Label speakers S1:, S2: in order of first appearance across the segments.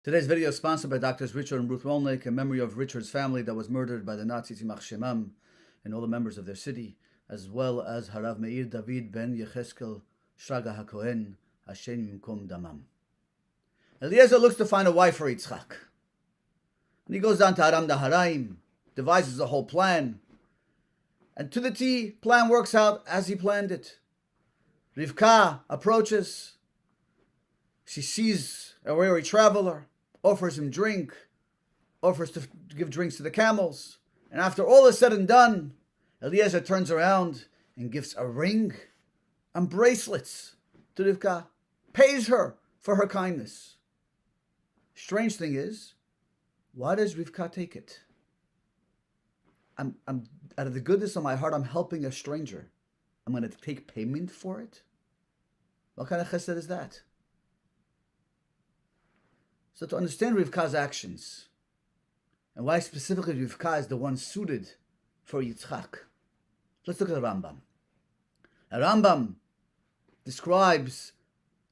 S1: Today's video is sponsored by Doctors Richard and Ruth Rolnick in memory of Richard's family that was murdered by the Nazis, Yimach Shemam, and all the members of their city, as well as Harav Meir David ben Yecheskel Shraga HaKohen, Hashem Yimkom Damam. Eliezer looks to find a wife for Yitzchak. And he goes down to Aram Daharaim, devises a whole plan, and to the T, plan works out as he planned it. Rivka approaches. She sees a weary traveler, offers him drink, offers to give drinks to the camels. And after all is said and done, Eliezer turns around and gives a ring and bracelets to Rivka, pays her for her kindness. Strange thing is, why does Rivka take it? I'm out of the goodness of my heart, I'm helping a stranger. I'm going to take payment for it? What kind of chesed is that? So to understand Rivka's actions, and why specifically Rivka is the one suited for Yitzchak, let's look at the Rambam. The Rambam describes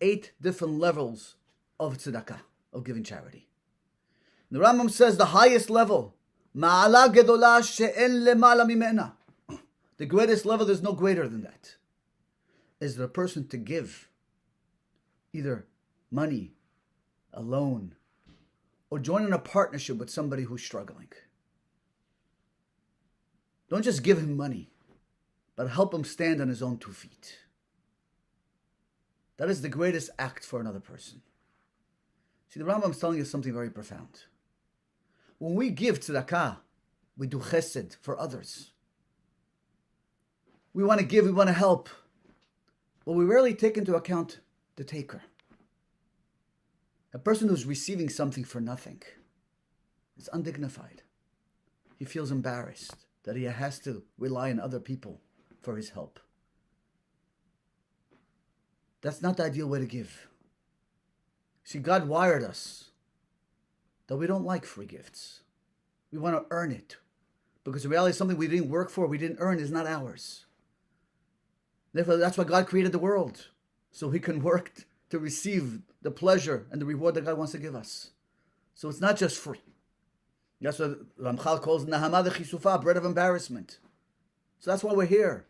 S1: 8 different levels of tzedakah, of giving charity. The Rambam says the highest level, Ma'ala gedola she'en lemala mimena, the greatest level, there's no greater than that, is the person to give either money, a loan, or join in a partnership with somebody who's struggling. Don't just give him money, but help him stand on his own 2 feet. That is the greatest act for another person. See, the Rambam is telling us something very profound. When we give tzedakah, we do chesed for others. We want to give, we want to help, but we rarely take into account the taker. A person who's receiving something for nothing is undignified. He feels embarrassed that he has to rely on other people for his help. That's not the ideal way to give. See, God wired us that we don't like free gifts. We want to earn it. Because the reality is something we didn't work for, we didn't earn, is not ours. Therefore, that's why God created the world. So we can work to receive the pleasure and the reward that God wants to give us. So it's not just free. That's what Ramchal calls Nahama de Chisufa, bread of embarrassment. So that's why we're here.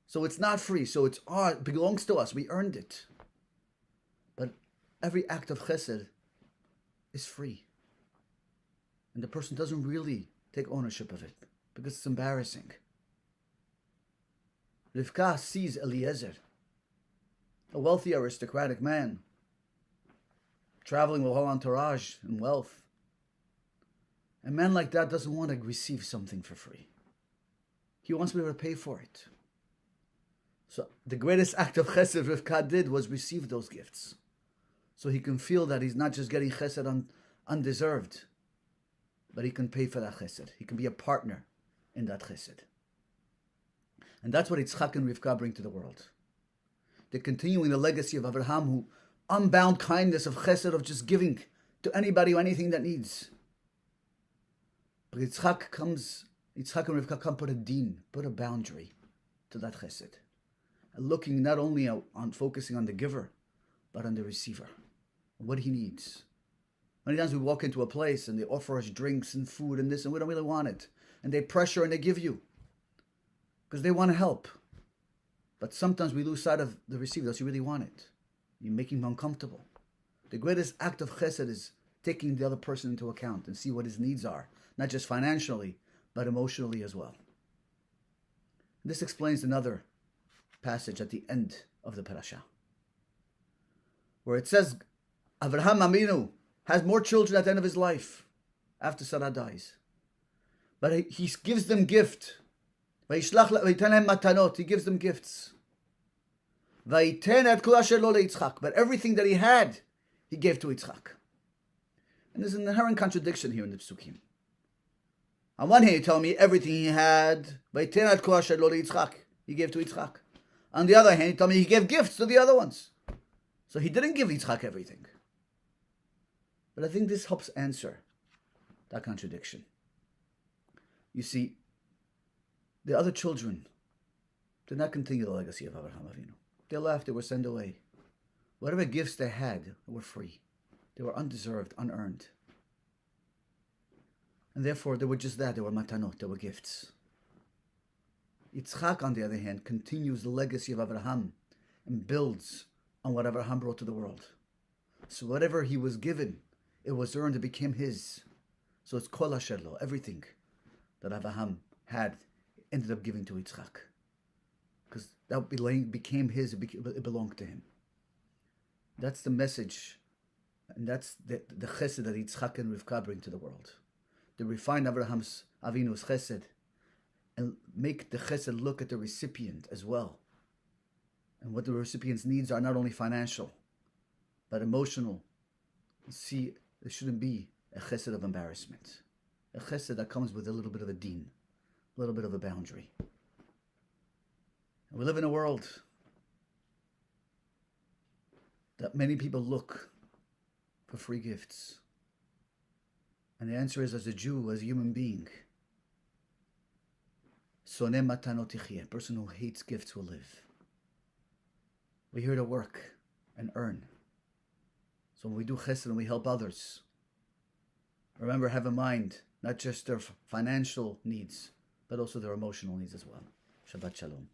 S1: So it's not free. So it belongs to us. We earned it. But every act of chesed is free. And the person doesn't really take ownership of it because it's embarrassing. Rivka sees Eliezer, a wealthy aristocratic man, traveling with a whole entourage and wealth. A man like that doesn't want to receive something for free. He wants to be able to pay for it. So the greatest act of chesed Rivka did was receive those gifts. So he can feel that he's not just getting chesed undeserved, but he can pay for that chesed. He can be a partner in that chesed. And that's what Yitzchak and Rivka bring to the world. They're continuing the legacy of Abraham, who unbound kindness of chesed, of just giving to anybody or anything that needs. But Yitzchak and Rivka come put a din, put a boundary to that chesed. And looking not only on focusing on the giver, but on the receiver, what he needs. Many times we walk into a place and they offer us drinks and food and this, and we don't really want it. And they pressure and they give you, because they want to help. But sometimes we lose sight of the receiver. Does he really want it? You're making him uncomfortable. The greatest act of chesed is taking the other person into account and see what his needs are, not just financially, but emotionally as well. This explains another passage at the end of the Parashat, where it says Avraham Aminu has more children at the end of his life after Sarah dies. But he gives them gift. He gives them gifts. But everything that he had, he gave to Yitzchak. And there's an inherent contradiction here in the Psukim. On one hand, you tell me everything he had, he gave to Yitzchak. On the other hand, you tell me he gave gifts to the other ones. So he didn't give Yitzchak everything. But I think this helps answer that contradiction. You see, the other children did not continue the legacy of Abraham Avinu. They left, they were sent away. Whatever gifts they had were free. They were undeserved, unearned. And therefore, they were just that. They were matanot. They were gifts. Yitzchak, on the other hand, continues the legacy of Abraham and builds on what Abraham brought to the world. So whatever he was given, it was earned, it became his. So it's kol asher lo, everything that Abraham had ended up giving to Yitzchak. Because that became his, it belonged to him. That's the message, and that's the chesed that Yitzchak and Rivka bring to the world. They refine Abraham's Avinu's chesed and make the chesed look at the recipient as well. And what the recipient's needs are not only financial, but emotional. See, there shouldn't be a chesed of embarrassment. A chesed that comes with a little bit of a din, a little bit of a boundary. And we live in a world that many people look for free gifts. And the answer is, as a Jew, as a human being, soneh matanot yichyeh, a person who hates gifts will live. We're here to work and earn. So when we do chesed and we help others, remember, have in mind not just their financial needs, but also their emotional needs as well. Shabbat Shalom.